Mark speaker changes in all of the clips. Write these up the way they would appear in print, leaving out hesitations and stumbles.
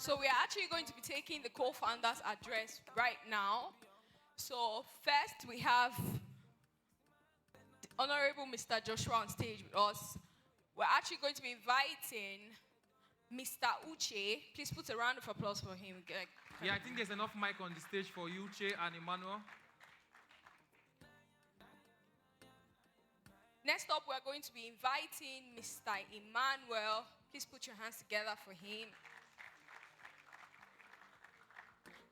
Speaker 1: So we are actually going to be taking the co-founders address right now. So first we have the Honorable Mr. Joshua on stage with us. We're actually going to be inviting Mr. Uche. Please put a round of applause for him.
Speaker 2: Yeah, I think there's enough mic on the stage for you, Uche and Emmanuel.
Speaker 1: Next up, we're going to be inviting Mr. Emmanuel. Please put your hands together for him.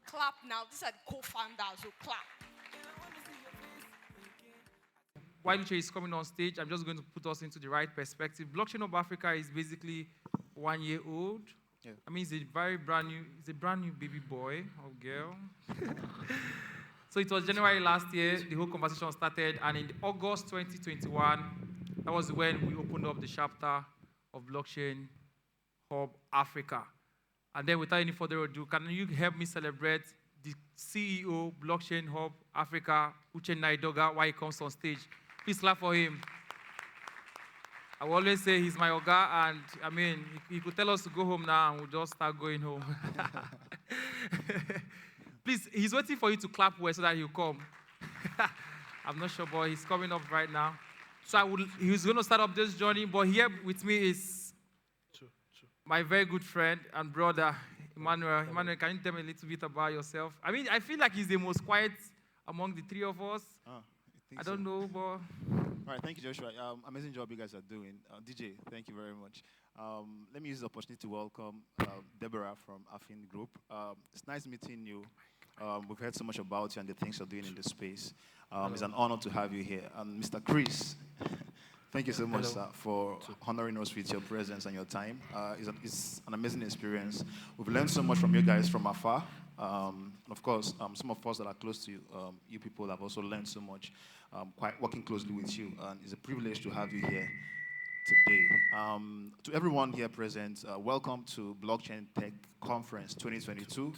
Speaker 1: Clap now. These are the co-founders, so clap.
Speaker 2: While Uche is coming on stage, I'm just going to put us into the right perspective. BlockchainHub Africa is basically 1 year old.
Speaker 3: Yeah.
Speaker 2: I mean, it's a brand new baby boy or girl. So it was January last year, the whole conversation started, and in August 2021, that was when we opened up the chapter of BlockchainHub Africa. And then without any further ado, can you help me celebrate the CEO, BlockchainHub Africa, Uchenna Edeoga, while he comes on stage? Please clap for him. I will always say he's my Oga, and I mean, he could tell us to go home now, and we'll just start going home. Please, he's waiting for you to clap well so that he'll come. I'm not sure, but he's coming up right now. So he's going to start up this journey, but here with me is my very good friend and brother, Emmanuel. Emmanuel, can you tell me a little bit about yourself? I mean, I feel like he's the most quiet among the three of us. I don't know, but...
Speaker 3: All right, thank you, Joshua. Amazing job you guys are doing. DJ, thank you very much. Let me use the opportunity to welcome Deborah from Affin Group. It's nice meeting you. We've heard so much about you and the things you're doing in this space. It's an honor to have you here. And Mr. Chris, thank you so much, sir, for honoring us with your presence and your time. It's an amazing experience. We've learned so much from you guys from afar. And of course, some of us that are close to you, you people have also learned so much, quite working closely with you. And it's a privilege to have you here today. To everyone here present, welcome to Blockchain Tech Conference 2022.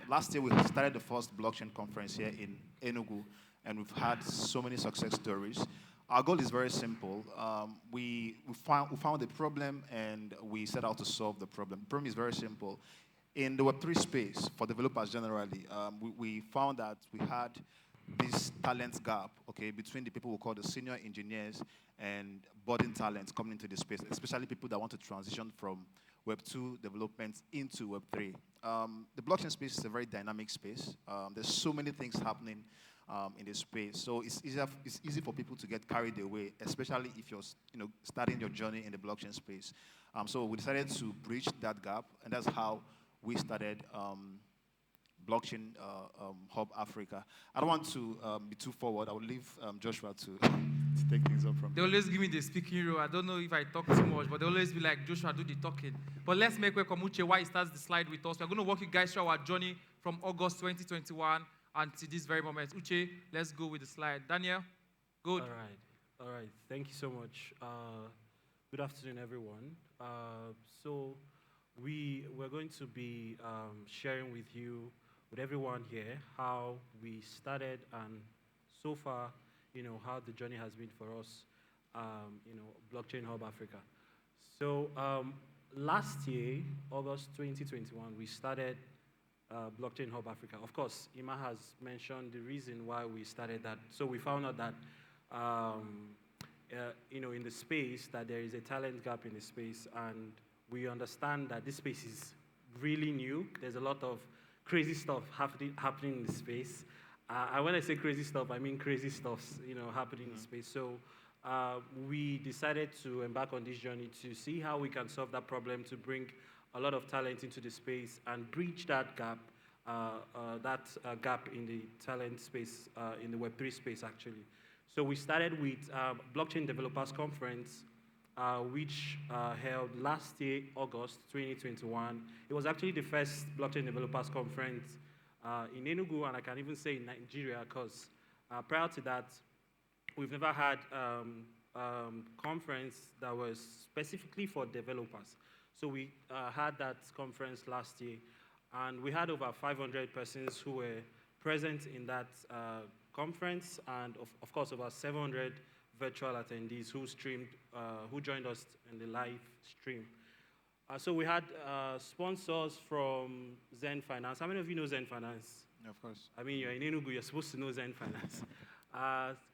Speaker 3: Last year, we started the first blockchain conference here in Enugu, and we've had so many success stories. Our goal is very simple. We found a problem, and we set out to solve the problem. The problem is very simple. In the Web3 space, for developers generally, we found that we had this talent gap, okay, between the people we call the senior engineers and budding talents coming into the space, especially people that want to transition from Web2 development into Web3. The blockchain space is a very dynamic space. There's so many things happening in this space, so it's easy for people to get carried away, especially if you're starting your journey in the blockchain space. So we decided to bridge that gap, and that's how we started Blockchain Hub Africa. I don't want to be too forward. I will leave Joshua to take things up from
Speaker 2: They always give me the speaking role. I don't know if I talk too much, but they always be like, Joshua, do the talking. But let's make welcome Uche while he starts the slide with us. We're going to walk you guys through our journey from August 2021 until this very moment. Uche, let's go with the slide. Daniel, good.
Speaker 4: All right. Thank you so much. Good afternoon, everyone. So we're going to be sharing with you, with everyone here, how we started and so far, how the journey has been for us, Blockchain Hub Africa. So last year, August 2021, we started Blockchain Hub Africa. Of course, Ima has mentioned the reason why we started that. So we found out that, in the space, that there is a talent gap in the space, and we understand that this space is really new. There's a lot of crazy stuff happening in the space. And when I say crazy stuff, I mean crazy stuffs, happening in the space. So we decided to embark on this journey to see how we can solve that problem, to bring a lot of talent into the space and bridge that gap, gap in the talent space, in the Web3 space, actually. So we started with Blockchain Developers Conference, which held last year, August 2021. It was actually the first Blockchain Developers Conference in Enugu, and I can even say in Nigeria, because prior to that, we've never had conference that was specifically for developers. So we had that conference last year, and we had over 500 persons who were present in that conference, and of course over 700 virtual attendees who streamed, who joined us in the live stream. So we had sponsors from Zen Finance. How many of you know Zen Finance?
Speaker 3: Yeah, of course.
Speaker 4: I mean, you're in Enugu, you're supposed to know Zen Finance.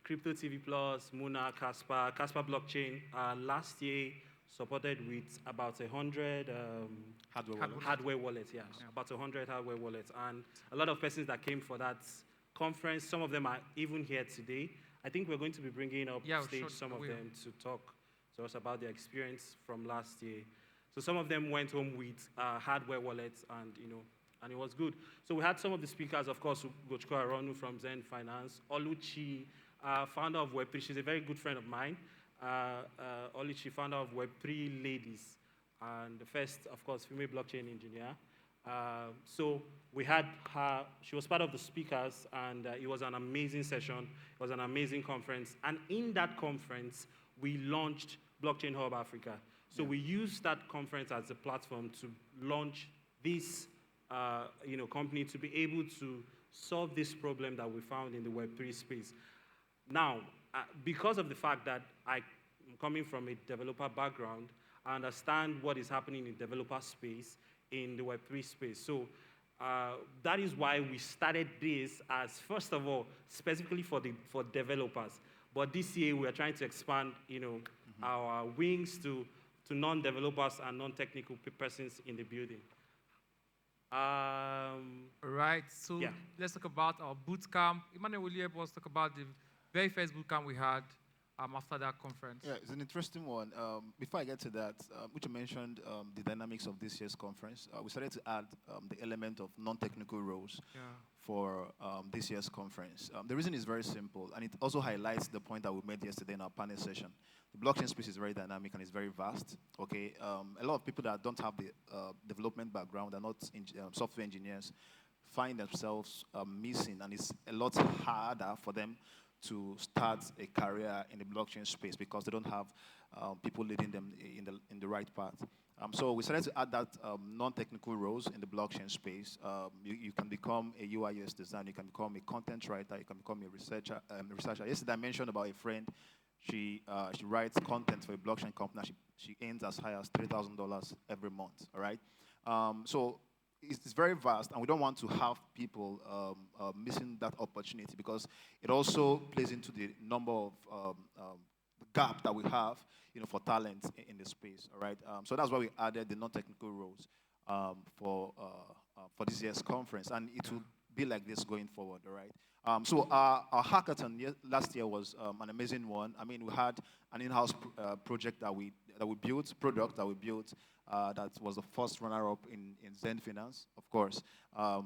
Speaker 4: Crypto TV Plus, Muna, Casper Blockchain. Last year, supported with about 100 hardware wallets, yeah. About 100 hardware wallets. And a lot of persons that came for that conference, some of them are even here today. I think we're going to be bringing up stage some of them to talk to us about their experience from last year. So some of them went home with hardware wallets, and and it was good. So we had some of the speakers, of course, Gochko Aronu from Zen Finance, Oluchi, founder of Web3. She's a very good friend of mine. Oluchi, founder of Web3 Ladies, and the first, of course, female blockchain engineer. So we had her. She was part of the speakers, and it was an amazing session. It was an amazing conference. And in that conference, we launched BlockchainHub Africa. So we used that conference as a platform to launch this company to be able to solve this problem that we found in the Web3 space. Now, because of the fact that I'm coming from a developer background, I understand what is happening in developer space, in the Web3 space. So that is why we started this as, first of all, specifically for developers. But this year, we are trying to expand, our wings to non-developers and non-technical persons in the building.
Speaker 2: Right, so let's talk about our boot camp. Emmanuel, will you help us talk about the very first boot camp we had after that conference?
Speaker 3: Yeah, it's an interesting one. Before I get to that, which you mentioned the dynamics of this year's conference, we started to add the element of non-technical roles for this year's conference. The reason is very simple, and it also highlights the point that we made yesterday in our panel session. The blockchain space is very dynamic and it's very vast. Okay, a lot of people that don't have the development background, are not software engineers, find themselves missing, and it's a lot harder for them to start a career in the blockchain space because they don't have people leading them in the right path. So we started to add that non-technical roles in the blockchain space. You can become a UI/UX designer, you can become a content writer, you can become a researcher. Yesterday I mentioned about a friend. She writes content for a blockchain company. She earns as high as $3,000 every month. All right. So it's very vast, and we don't want to have people missing that opportunity because it also plays into the number of the gap that we have, for talent in the space. All right. So that's why we added the non-technical roles for this year's conference, and it will be like this going forward. All right. So our hackathon last year was an amazing one. I mean, we had an in-house product that we built, that was the first runner-up in Zen Finance, of course. Was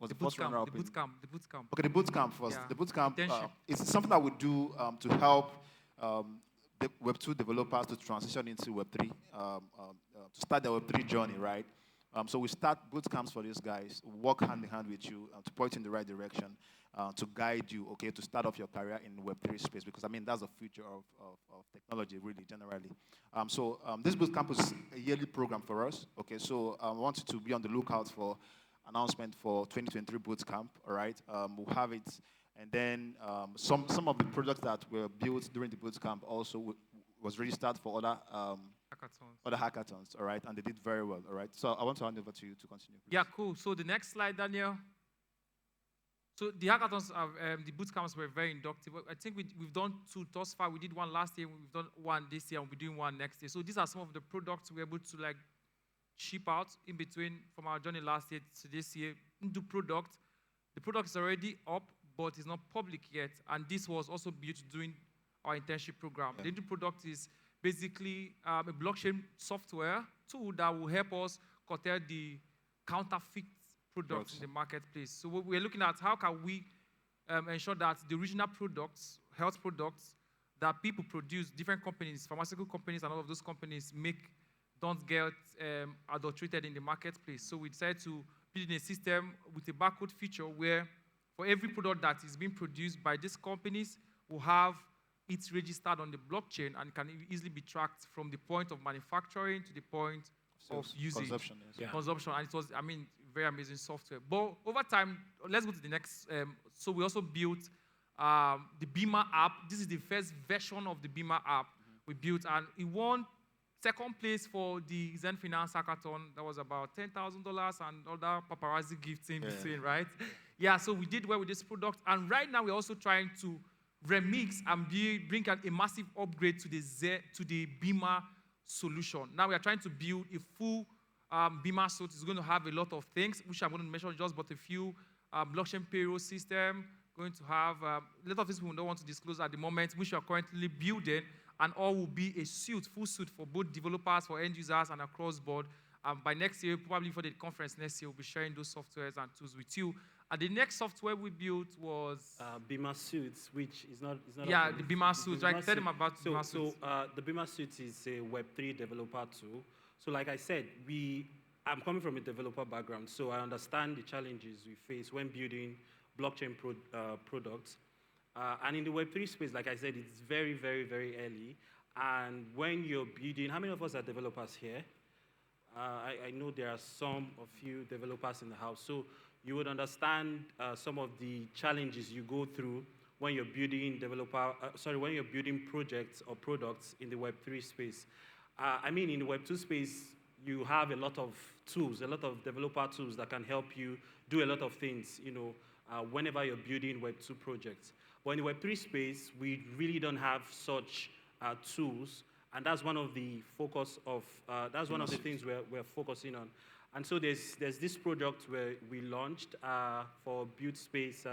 Speaker 3: the first runner-up.
Speaker 2: The boot camp.
Speaker 3: Okay, the boot camp first.
Speaker 2: Yeah.
Speaker 3: The boot camp is something that we do to help the Web2 developers to transition into Web3, to start their Web3 journey, right? So we start boot camps for these guys, work hand in hand with you to point in the right direction, to guide you, okay, to start off your career in Web3 space, because I mean that's the future of technology, really, generally. This boot camp is a yearly program for us, okay. So I want you to be on the lookout for announcement for 2023 boot camp. All right, we'll have it, and then some of the products that were built during the boot camp also was registered for other hackathons, all right, and they did very well, all right. So I want to hand over to you to continue, please.
Speaker 2: Yeah, cool. So the next slide, Daniel. So the hackathons, the boot camps were very inductive. I think we've done two thus far. We did one last year, we've done one this year, and we're doing one next year. So these are some of the products we're able to ship out in between from our journey last year to this year. Into product, the product is already up, but it's not public yet, and this was also built during our internship program. The new product is basically a blockchain software tool that will help us curtail the counterfeit products in the marketplace. So we're looking at how can we ensure that the original products, health products that people produce, different companies, pharmaceutical companies and all of those companies make, don't get adulterated in the marketplace. So we decided to build in a system with a barcode feature where for every product that is being produced by these companies, we'll have it's registered on the blockchain and can easily be tracked from the point of manufacturing to the point of usage.
Speaker 3: Consumption, yes.
Speaker 2: Yeah. Consumption, and it was, I mean, very amazing software. But over time, let's go to the next. So we also built the Beamer app. This is the first version of the Beamer app we built, and it won Second place for the Zen Finance Hackathon, that was about $10,000 and other paparazzi gifts in between, right? Yeah, so we did well with this product. And right now, we're also trying to remix and bring a massive upgrade to the Beamer solution. Now we are trying to build a full Beamer suite. It's going to have a lot of things, which I'm going to mention just but a few. Blockchain payroll system, going to have a lot of things we don't want to disclose at the moment, which we are currently building, and all will be a suite, full suite for both developers, for end users, and across board. By next year, probably for the conference next year, we'll be sharing those softwares and tools with you. And the next software we built was
Speaker 4: Beamer Suits, which is not.
Speaker 2: Yeah, the Beamer Suits. Right? Tell them about Beamer Suits.
Speaker 4: The Beamer Suits is a Web3 developer tool. So, like I said, I'm coming from a developer background, so I understand the challenges we face when building blockchain products. And in the Web3 space, like I said, it's very, very, very early. And when you're building, how many of us are developers here? I know there are some of you developers in the house. So you would understand some of the challenges you go through when you're building when you're building projects or products in the Web3 space. In the Web2 space, you have a lot of tools, a lot of developer tools that can help you do a lot of things, whenever you're building Web2 projects. But in the Web3 space, we really don't have such tools, and that's one of the things we're focusing on. And so there's this project where we launched for Build Space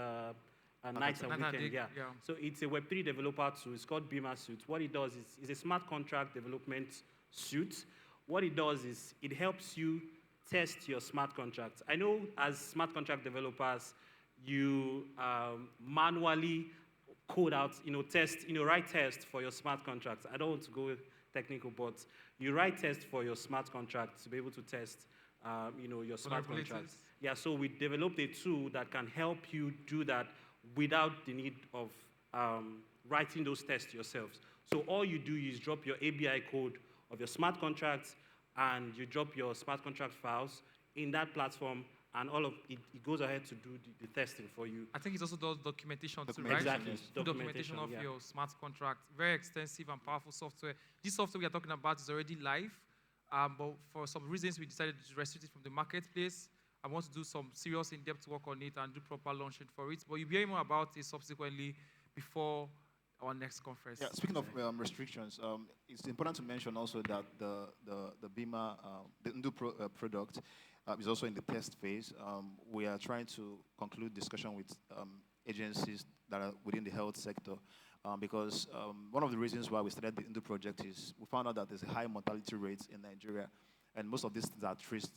Speaker 4: nights and weekends. Yeah. So it's a Web3 developer tool. It's called Beamer Suite. What it does is it's a smart contract development suite. What it does is it helps you test your smart contracts. I know as smart contract developers, you manually code out, write tests for your smart contracts. I don't want to go technical, but you write tests for your smart contracts to be able to test, your smart contracts. Yeah, so we developed a tool that can help you do that without the need of writing those tests yourselves. So all you do is drop your ABI code of your smart contracts, and you drop your smart contract files in that platform, and all of it goes ahead to do the testing for you.
Speaker 2: I think it also does documentation too, right?
Speaker 4: Exactly.
Speaker 2: Documentation of your smart contract. Very extensive and powerful software. This software we are talking about is already live, but for some reasons we decided to restrict it from the marketplace. I want to do some serious in-depth work on it and do proper launching for it. But you'll be hearing more about it subsequently before our next conference.
Speaker 3: Yeah, speaking of restrictions, it's important to mention also that the Beamer, the Ndu product is also in the test phase. We are trying to conclude discussion with agencies that are within the health sector, because one of the reasons why we started the Ndu project is we found out that there's a high mortality rate in Nigeria, and most of these things are traced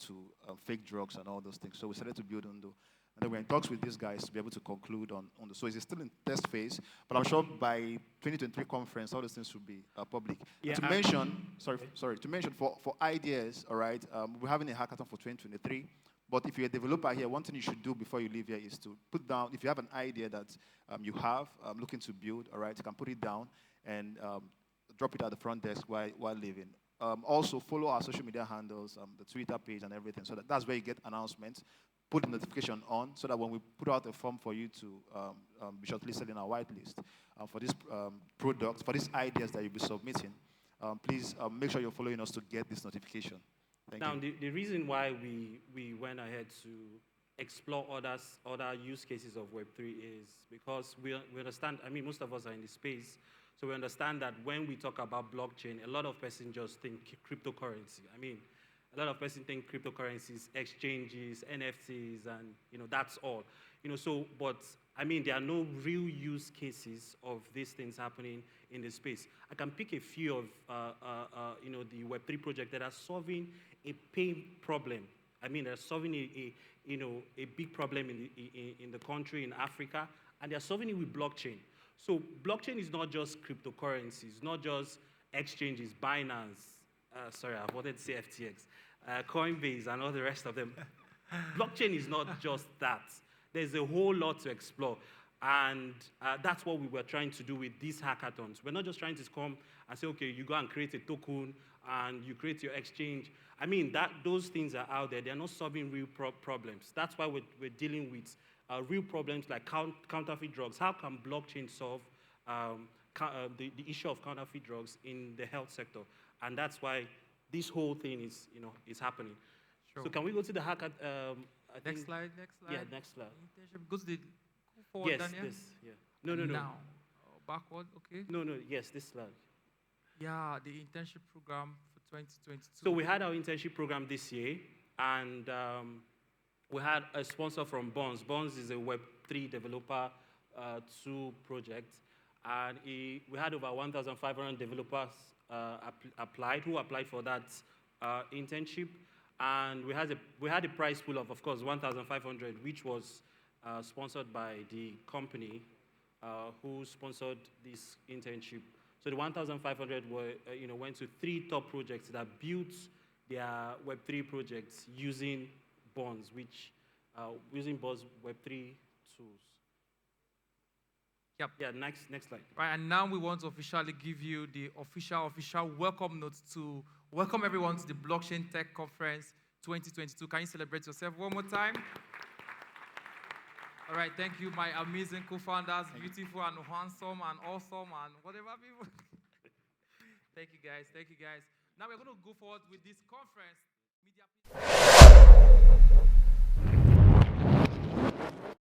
Speaker 3: to fake drugs and all those things. So we started to build Ndu. And then we're in talks with these guys to be able to conclude on the. So it's still in test phase, but I'm sure by 2023 conference, all those things should be public.
Speaker 4: Yeah,
Speaker 3: to mention for ideas, all right, we're having a hackathon for 2023. But if you're a developer here, one thing you should do before you leave here is to put down, if you have an idea that you have looking to build, all right, you can put it down and drop it at the front desk while leaving. Also, follow our social media handles, the Twitter page and everything, so that's where you get announcements. Put the notification on so that when we put out a form for you to be shortlisted in our whitelist for this product, for these ideas that you'll be submitting, please make sure you're following us to get this notification. Thank you.
Speaker 4: The reason why we went ahead to explore other use cases of Web3 is because we understand, most of us are in the space, so we understand that when we talk about blockchain, a lot of persons just think cryptocurrency. A lot of persons think cryptocurrencies, exchanges, NFTs, and that's all. But there are no real use cases of these things happening in the space. I can pick a few of the Web3 projects that are solving a pain problem. They're solving a big problem in the country, in Africa, and they're solving it with blockchain. So blockchain is not just cryptocurrencies, not just exchanges, Binance. I wanted to say FTX, Coinbase, and all the rest of them. Blockchain is not just that. There's a whole lot to explore. And that's what we were trying to do with these hackathons. We're not just trying to come and say, okay, you go and create a token and you create your exchange. Those things are out there. They're not solving real problems. That's why we're dealing with real problems like counterfeit drugs. How can blockchain solve the issue of counterfeit drugs in the health sector? And that's why this whole thing is, is happening.
Speaker 2: Sure.
Speaker 4: So can we go to the hacker?
Speaker 2: Next slide.
Speaker 4: Yeah, next slide.
Speaker 2: Internship. Go to the go forward,
Speaker 4: Yes,
Speaker 2: Daniel.
Speaker 4: this. Yeah. No.
Speaker 2: Now. Oh, backward. Okay.
Speaker 4: No. Yes, this slide.
Speaker 2: Yeah, the internship program for 2022.
Speaker 4: So we had our internship program this year, and we had a sponsor from Bonds. Bonds is a Web3 developer 2 project, and we had over 1,500 developers who applied for that internship, and we had a prize pool of course 1,500, which was sponsored by the company who sponsored this internship. So the 1,500 went to 3 top projects that built their Web3 projects using Bonds, using Bonds Web3 tools.
Speaker 2: Yep.
Speaker 4: Yeah, next slide.
Speaker 2: Right, and now we want to officially give you the official welcome notes to welcome everyone to the Blockchain Tech Conference 2022. Can you celebrate yourself one more time? All right, thank you, my amazing co-founders, beautiful and handsome and awesome and whatever people. Thank you, guys. Now we're going to go forward with this conference. Media.